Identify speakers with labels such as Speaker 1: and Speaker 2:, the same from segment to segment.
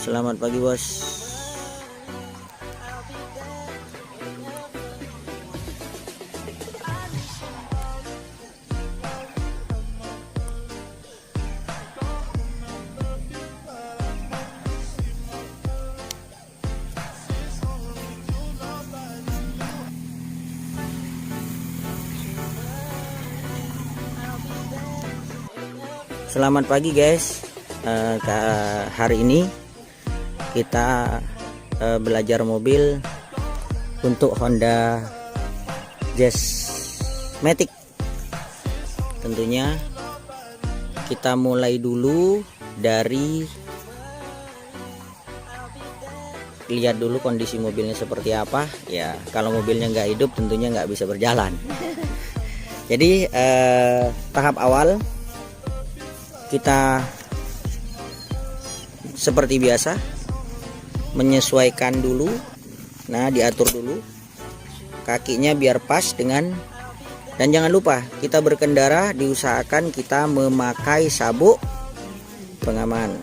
Speaker 1: Selamat pagi bos. Selamat pagi guys. Hari ini kita belajar mobil untuk Honda Jazz Matic. Tentunya kita mulai dulu dari lihat dulu kondisi mobilnya seperti apa. Ya, kalau mobilnya nggak hidup tentunya nggak bisa berjalan. Jadi tahap awal kita seperti biasa menyesuaikan dulu. Nah, diatur dulu kakinya biar pas dengan, dan jangan lupa kita berkendara diusahakan kita memakai sabuk pengaman.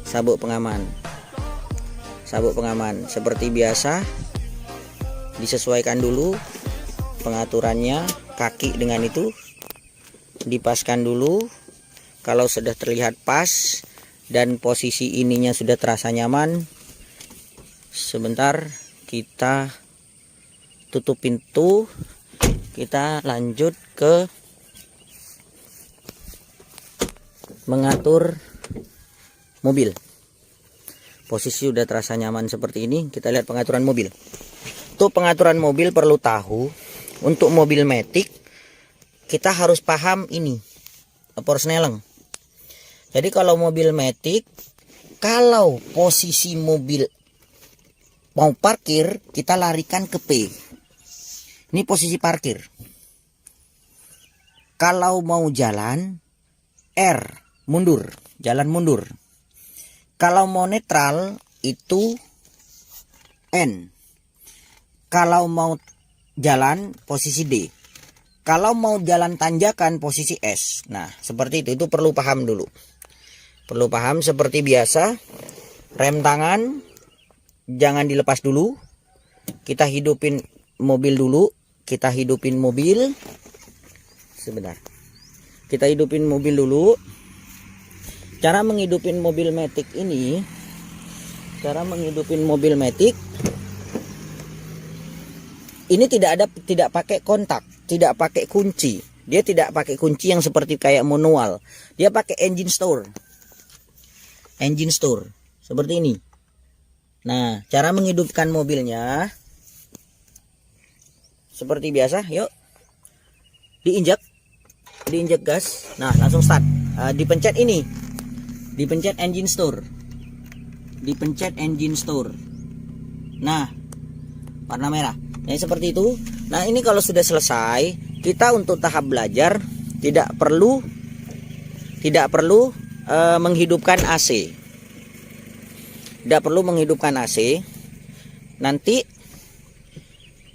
Speaker 1: Sabuk pengaman seperti biasa disesuaikan dulu pengaturannya, kaki dengan itu dipaskan dulu. Kalau sudah terlihat pas dan posisi ininya sudah terasa nyaman, sebentar kita tutup pintu, kita lanjut ke mengatur mobil. Posisi sudah terasa nyaman seperti ini, kita lihat pengaturan mobil. Untuk pengaturan mobil perlu tahu, untuk mobil Matic kita harus paham ini, Porsneleng. Jadi kalau mobil Matic, kalau posisi mobil mau parkir, kita larikan ke P. Ini posisi parkir. Kalau mau jalan, R, mundur, jalan mundur. Kalau mau netral, itu N. Kalau mau jalan, posisi D. Kalau mau jalan tanjakan, posisi S. Nah, seperti itu perlu paham dulu. Perlu paham seperti biasa. Rem tangan jangan dilepas dulu. Kita hidupin mobil dulu. Kita hidupin mobil. Sebentar. Kita hidupin mobil dulu. Cara menghidupin mobil Matic ini, ini tidak pakai kontak, tidak pakai kunci. Dia tidak pakai kunci yang seperti kayak manual. Dia pakai engine store. Seperti ini. Nah, cara menghidupkan mobilnya seperti biasa. Yuk, diinjak gas. Nah, langsung start. Dipencet ini, dipencet engine store. Nah, warna merah. Nah, seperti itu. Nah, ini kalau sudah selesai, kita untuk tahap belajar tidak perlu menghidupkan AC. Nanti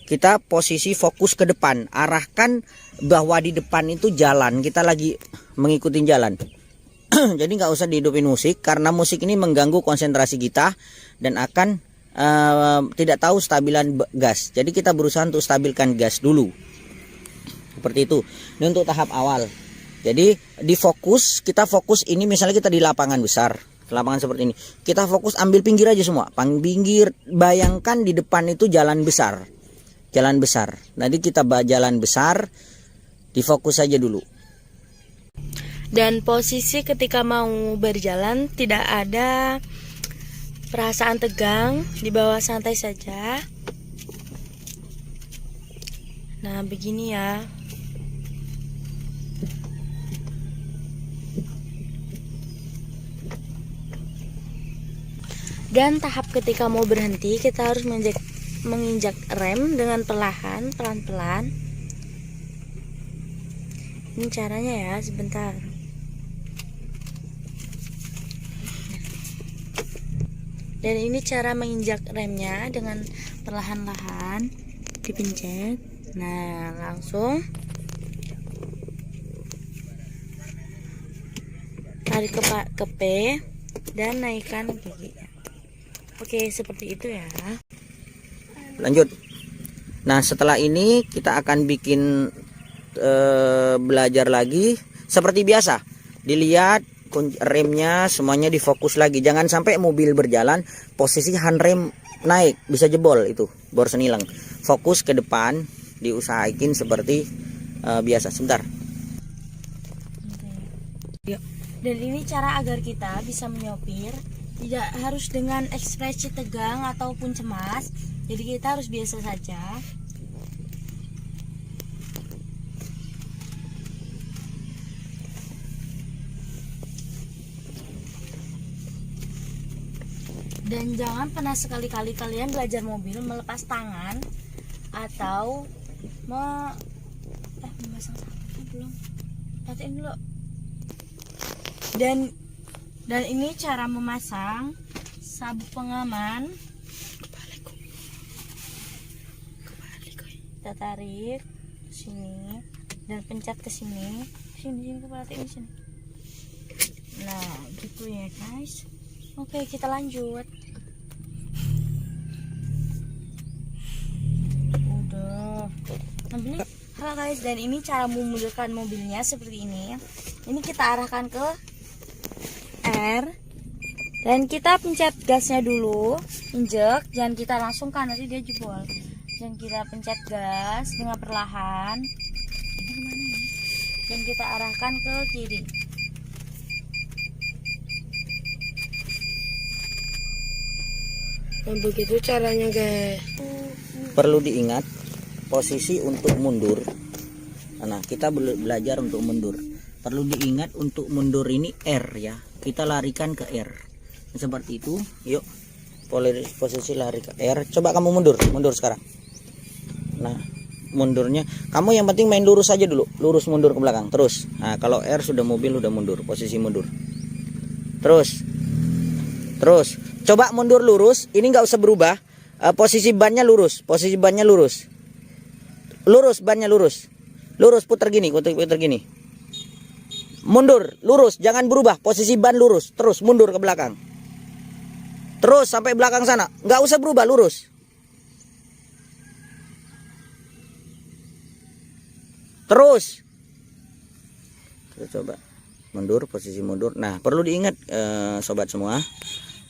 Speaker 1: kita posisi fokus ke depan, arahkan bahwa di depan itu jalan, kita lagi mengikuti jalan. Jadi nggak usah dihidupin musik, karena musik ini mengganggu konsentrasi kita dan akan tidak tahu stabilan gas. Jadi kita berusaha untuk stabilkan gas dulu. Seperti itu. Ini untuk tahap awal. Jadi kita fokus ini, misalnya kita di lapangan besar, lapangan seperti ini. Kita fokus ambil pinggir aja semua. Pinggir, bayangkan di depan itu jalan besar. Nanti kita jalan besar, difokus saja dulu.
Speaker 2: Dan posisi ketika mau berjalan tidak ada perasaan tegang, dibawa santai saja. Nah, begini ya. Dan tahap ketika mau berhenti, kita harus menginjak rem dengan pelan-pelan. Ini caranya ya, sebentar. Dan ini cara menginjak remnya dengan perlahan-lahan, dipencet. Nah, langsung tarik ke P. dan naikkan giginya. Oke, seperti itu ya.
Speaker 1: Lanjut. Nah, setelah ini kita akan bikin belajar lagi seperti biasa. Dilihat remnya semuanya difokus lagi. Jangan sampai mobil berjalan posisi handrem naik, bisa jebol itu bor senilang. Fokus ke depan, diusahakan seperti biasa. Sebentar.
Speaker 2: Dan ini cara agar kita bisa menyopir tidak harus dengan ekspresi tegang ataupun cemas. Jadi kita harus biasa saja. Dan jangan pernah sekali-kali kalian belajar mobil melepas tangan atau memasang sabuknya belum. Perhatiin dulu. Dan ini cara memasang sabuk pengaman. Kita tarik ke sini dan pencet ke sini. Sini perhatiin sini. Nah, gitu ya, guys. Oke, kita lanjut. Udah. Halo guys, dan ini cara memundurkan mobilnya seperti ini. Ini kita arahkan ke R dan kita pencet gasnya dulu, injek, jangan kita langsungkan nanti dia jebol. Dan kita pencet gas dengan perlahan. Ini kemana ya? Dan kita arahkan ke kiri.
Speaker 3: Nah, begitu caranya, guys.
Speaker 1: Perlu diingat posisi untuk mundur. Nah, kita belajar untuk mundur. Perlu diingat untuk mundur ini R ya. Kita larikan ke R. Seperti itu. Yuk. Posisi lari ke R. Coba kamu mundur sekarang. Nah, mundurnya kamu yang penting main lurus aja dulu. Lurus mundur ke belakang. Terus. Nah, kalau R sudah mobil udah mundur, posisi mundur. Terus. Coba mundur lurus, ini nggak usah berubah. Posisi bannya lurus, Lurus bannya lurus. Lurus putar gini. Mundur, lurus, jangan berubah. Posisi ban lurus, terus mundur ke belakang. Terus sampai belakang sana, nggak usah berubah, lurus. Terus. Kita coba mundur, posisi mundur. Nah, perlu diingat sobat semua.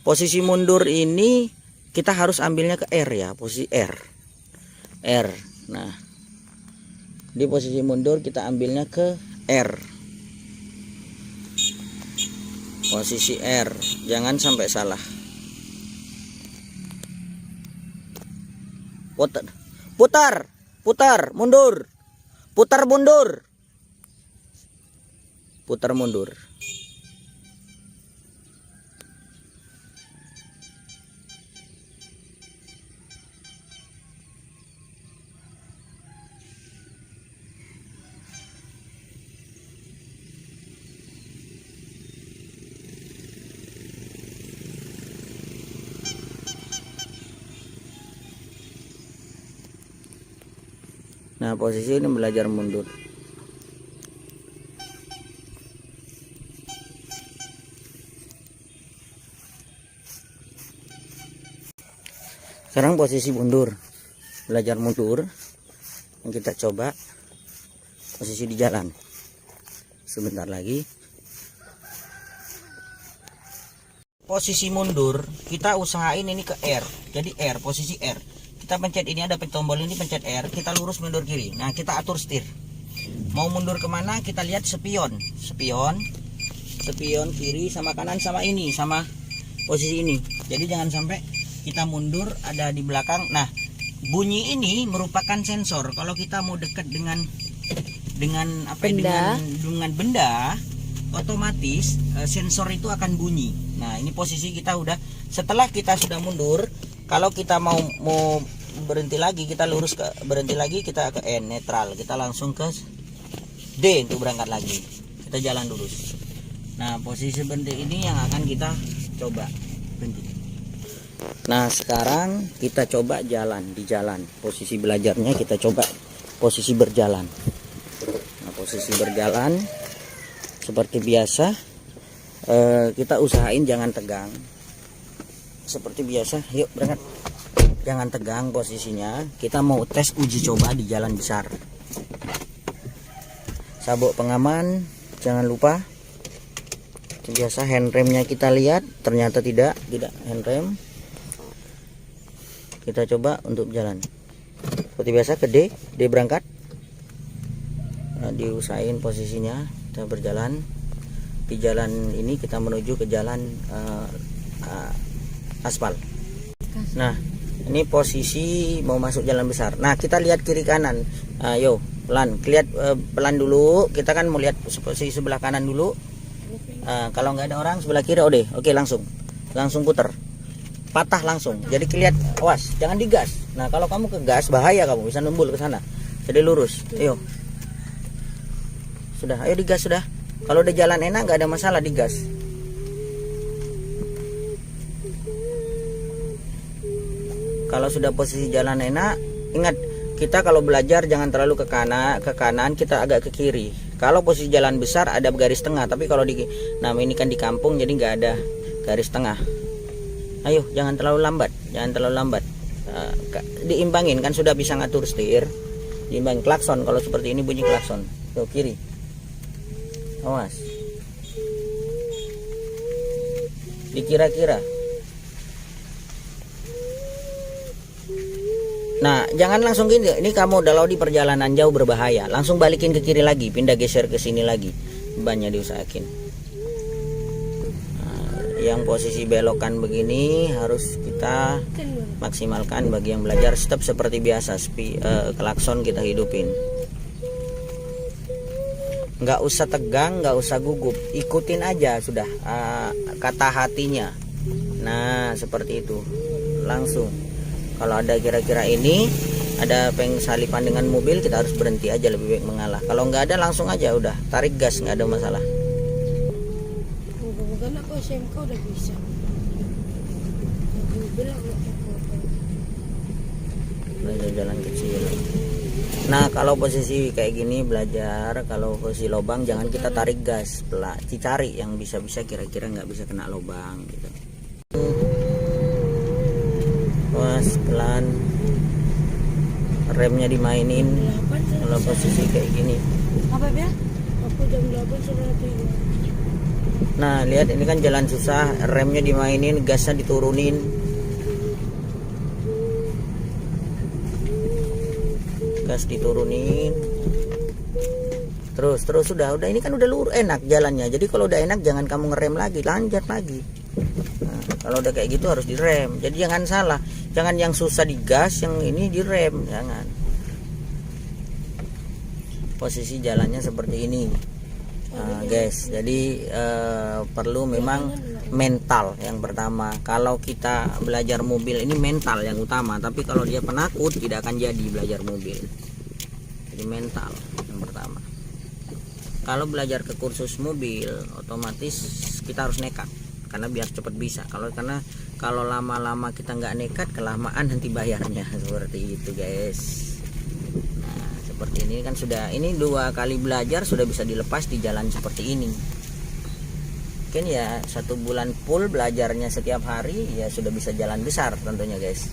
Speaker 1: Posisi mundur ini kita harus ambilnya ke R ya, posisi R. Nah, di posisi mundur kita ambilnya ke R. Posisi R, jangan sampai salah. Putar, mundur. Putar mundur. Nah, posisi ini belajar mundur. Sekarang posisi mundur, belajar mundur. Yang kita coba posisi di jalan. Sebentar lagi. Posisi mundur, kita usahain ini ke R. Jadi R, posisi R. Kita pencet ini, ada tombol ini, pencet R. Kita lurus mundur kiri. Nah, kita atur setir. Mau mundur kemana? Kita lihat spion kiri sama kanan sama ini, sama posisi ini. Jadi jangan sampai kita mundur ada di belakang. Nah, bunyi ini merupakan sensor. Kalau kita mau dekat dengan benda, otomatis sensor itu akan bunyi. Nah, ini posisi kita udah. Setelah kita sudah mundur, kalau kita mau berhenti lagi, kita berhenti lagi, kita ke N, netral. Kita langsung ke D untuk berangkat lagi. Kita jalan lurus. Nah, posisi berhenti ini yang akan kita coba berhenti. Nah, sekarang kita coba jalan di jalan. Posisi belajarnya kita coba posisi berjalan. Nah, posisi berjalan seperti biasa. kita usahain jangan tegang seperti biasa. Yuk berangkat, jangan tegang posisinya. Kita mau tes uji coba di jalan besar. Sabuk pengaman jangan lupa. Biasa handremnya kita lihat, ternyata tidak handrem. Kita coba untuk jalan seperti biasa ke D berangkat. Nah, diusahain posisinya. Kita berjalan di jalan ini, kita menuju ke jalan aspal. Nah ini posisi mau masuk jalan besar. Nah kita lihat kiri kanan. Ayo pelan, lihat pelan dulu. Kita kan mau lihat posisi sebelah kanan dulu. Kalau nggak ada orang sebelah kiri, oke langsung puter, patah langsung. Jadi lihat, awas jangan digas. Nah kalau kamu ke gas bahaya, kamu bisa nembul ke sana. Jadi lurus. Ayo, sudah, ayo digas sudah. Kalau udah jalan enak nggak ada masalah digas. Kalau sudah posisi jalan enak, ingat kita kalau belajar jangan terlalu ke kanan, kita agak ke kiri. Kalau posisi jalan besar ada garis tengah, tapi kalau nah ini kan di kampung jadi nggak ada garis tengah. Ayo jangan terlalu lambat, diimbangin kan, sudah bisa ngatur setir, diimbangin. Klakson kalau seperti ini bunyi klakson. Tuh kiri, awas, dikira-kira. Nah jangan langsung gini, ini kamu kalau di perjalanan jauh berbahaya, langsung balikin ke kiri lagi, pindah geser ke sini lagi, banyak diusahakin. Nah, yang posisi belokan begini harus kita maksimalkan. Bagi yang belajar step seperti biasa, klakson kita hidupin. Nggak usah tegang, nggak usah gugup, ikutin aja sudah kata hatinya. Nah seperti itu langsung. Kalau ada kira-kira ini ada pengsalipan dengan mobil, kita harus berhenti aja, lebih baik mengalah. Kalau nggak ada langsung aja udah tarik gas, nggak ada masalah.
Speaker 3: Bukan aku SMK udah bisa.
Speaker 1: Belajar jalan kecil. Nah kalau posisi kayak gini belajar, kalau posisi lobang jangan kita tarik gas, cari yang bisa-bisa kira-kira nggak bisa kena lobang gitu. Awas pelan, remnya dimainin. Kalau posisi kayak gini.
Speaker 2: Apa ya?
Speaker 3: Aku jam 8 sudah tidur.
Speaker 1: Nah lihat ini kan jalan susah, remnya dimainin, gasnya diturunin. Gas diturunin. Terus sudah ini kan udah lurus, enak jalannya. Jadi kalau udah enak jangan kamu ngerem lagi, lanjut lagi. Nah, kalau udah kayak gitu harus direm. Jadi jangan salah, jangan yang susah digas, yang ini direm, jangan. Posisi jalannya seperti ini, guys. Jadi perlu memang mental yang pertama. Kalau kita belajar mobil ini mental yang utama. Tapi kalau dia penakut tidak akan jadi belajar mobil. Jadi mental yang pertama. Kalau belajar ke kursus mobil, otomatis kita harus nekat. Karena biar cepat bisa. Kalau lama-lama kita nggak nekat, kelamaan nanti bayarnya. Seperti itu guys. Nah seperti ini kan sudah, ini 2 kali belajar sudah bisa dilepas di jalan seperti ini. Mungkin ya 1 bulan full belajarnya setiap hari, ya sudah bisa jalan besar tentunya guys.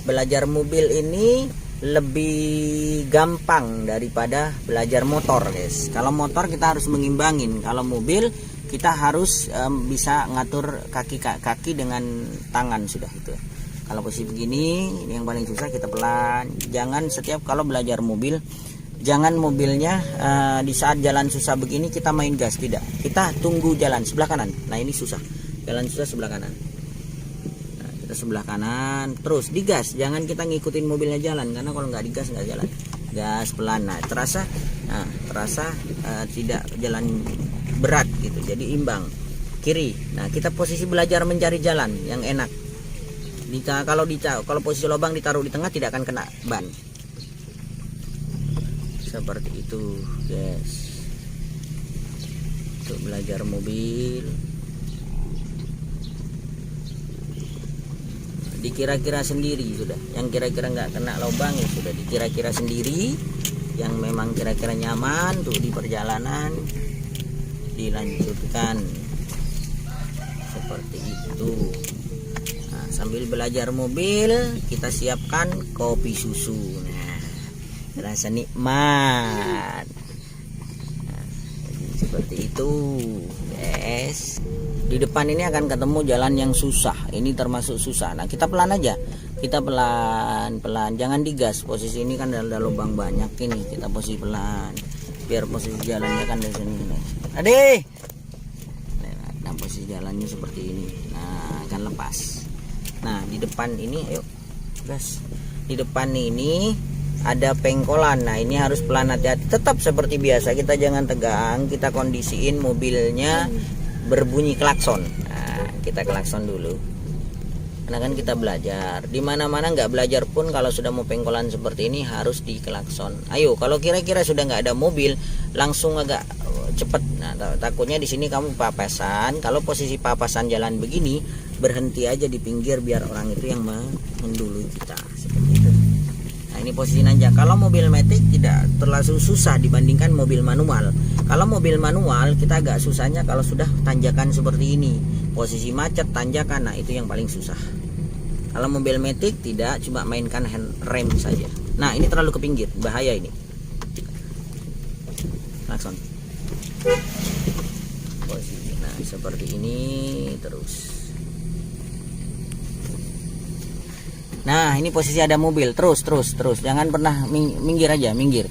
Speaker 1: Belajar mobil ini lebih gampang daripada belajar motor guys. Kalau motor kita harus mengimbangin, kalau mobil kita harus bisa ngatur kaki dengan tangan sudah itu. Kalau posisi begini, ini yang paling susah, kita pelan. Jangan setiap kalau belajar mobil, jangan mobilnya di saat jalan susah begini kita main gas, tidak. Kita tunggu jalan sebelah kanan. Nah ini susah, jalan susah sebelah kanan. Nah, kita sebelah kanan, terus digas. Jangan kita ngikutin mobilnya jalan, karena kalau nggak digas nggak jalan. Gas pelan. Nah terasa tidak jalan berat gitu, jadi imbang. Kiri. Nah kita posisi belajar mencari jalan yang enak. Kalau posisi lubang ditaruh di tengah tidak akan kena ban. Seperti itu guys, untuk belajar mobil. Dikira-kira sendiri sudah, yang kira-kira nggak kena lubang ya sudah dikira-kira sendiri, yang memang kira-kira nyaman tuh di perjalanan dilanjutkan. itu. Nah, sambil belajar mobil kita siapkan kopi susu. Nah, rasa nikmat. Nah, seperti itu, guys. Di depan ini akan ketemu jalan yang susah. Ini termasuk susah. Nah, kita pelan aja. Kita pelan-pelan, jangan digas. Posisi ini kan ada lubang banyak ini. Kita posisi pelan. Biar posisi jalannya kan dari sini. Adeh. Nah, posisi jalannya seperti ini. Nah, akan lepas. Nah, di depan ini, ayo, gas. Di depan ini ada pengkolan. Nah, ini harus pelan, hati-hati. Tetap seperti biasa. Kita jangan tegang. Kita kondisiin mobilnya berbunyi klakson. Nah, kita klakson dulu. Karena kan kita belajar. Di mana-mana nggak belajar pun kalau sudah mau pengkolan seperti ini harus diklakson. Ayo, kalau kira-kira sudah nggak ada mobil, langsung agak cepet. Nah, takutnya di sini kamu papasan. Kalau posisi papasan jalan begini, berhenti aja di pinggir biar orang itu yang mendului kita. Seperti itu. Nah, ini posisi nanjak. Kalau mobil matic tidak terlalu susah dibandingkan mobil manual. Kalau mobil manual kita agak susahnya kalau sudah tanjakan seperti ini. Posisi macet, tanjakan, nah itu yang paling susah. Kalau mobil matic tidak, cuma mainkan hand rem saja. Nah, ini terlalu ke pinggir, bahaya ini. Klakson. Posisi, nah seperti ini terus. Nah, ini posisi ada mobil, terus. Jangan pernah minggir aja, minggir,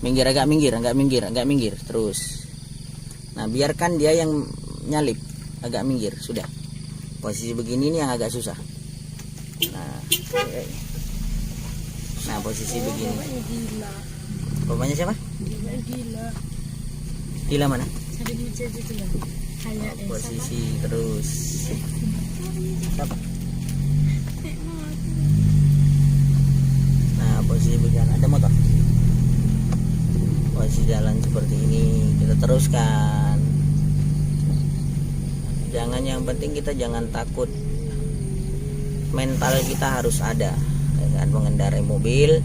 Speaker 1: agak minggir, terus. Nah, biarkan dia yang nyalip. Agak minggir, sudah. Posisi begini nih yang agak susah. Nah, posisi begini. Bapaknya siapa? Dila mana? Posisi terus. Siapa? Nah, posisi begini. Ada motor. Posisi jalan seperti ini. Kita teruskan. Jangan, yang penting kita jangan takut. Mental kita harus ada. Dengan mengendarai mobil,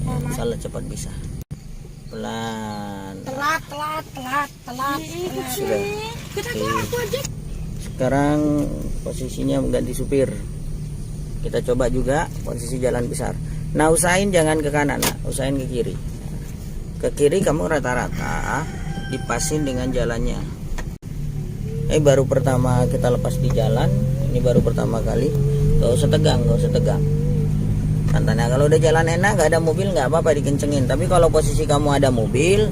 Speaker 1: ya, salah cepat bisa. Pelan.
Speaker 3: Telat.
Speaker 1: Sudah. Oke. Sekarang posisinya ganti supir. Kita coba juga posisi jalan besar. Nah, usahain jangan ke kanan, nah, usahain ke kiri. Ke kiri kamu rata-rata dipasin dengan jalannya. Baru pertama kita lepas di jalan, ini baru pertama kali. Gak usah tegang. Santai. Kalau udah jalan enak, gak ada mobil, nggak apa-apa dikencengin. Tapi kalau posisi kamu ada mobil,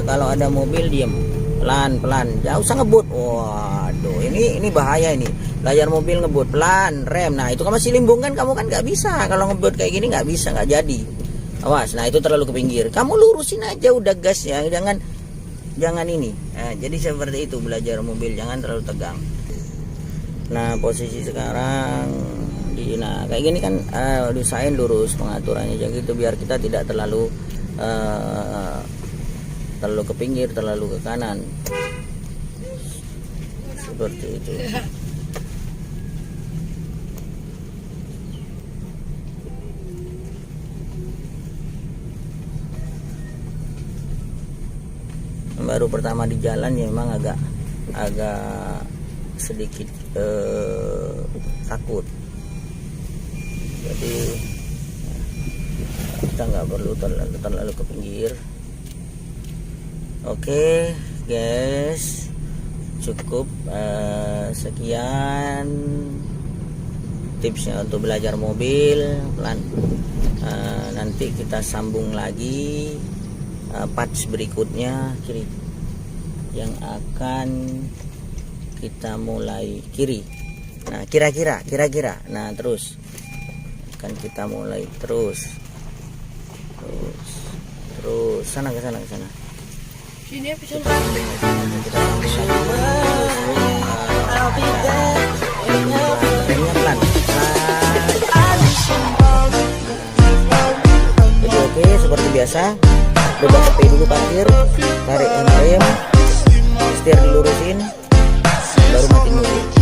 Speaker 1: kalau ada mobil diem, pelan-pelan, gak usah ngebut. Waduh, ini bahaya ini. Belajar mobil ngebut, pelan, rem. Nah, itu kan masih limbung kan, kamu kan nggak bisa. Kalau ngebut kayak gini nggak bisa, nggak jadi. Awas, nah itu terlalu ke pinggir. Kamu lurusin aja udah gas ya, jangan ini. Jadi seperti itu belajar mobil, jangan terlalu tegang. Nah, posisi sekarang kayak gini kan, diusahain lurus pengaturannya aja gitu biar kita tidak terlalu ke pinggir, terlalu ke kanan. Seperti itu. Baru pertama di jalan ya memang agak sedikit takut. Jadi kita nggak perlu terlalu ke pinggir. Oke guys, cukup sekian tipsnya untuk belajar mobil pelan. Nanti kita sambung lagi parts berikutnya kiri yang akan kita mulai kiri. Nah, kira-kira. Nah, terus akan kita mulai terus sana ke sana.
Speaker 3: Sini bisa
Speaker 1: Kita sambung lagi. Remnya pelan. Jadi oke, seperti biasa. Coba sepi dulu parkir, tarik rem, setir dilurusin, baru matiin mobil.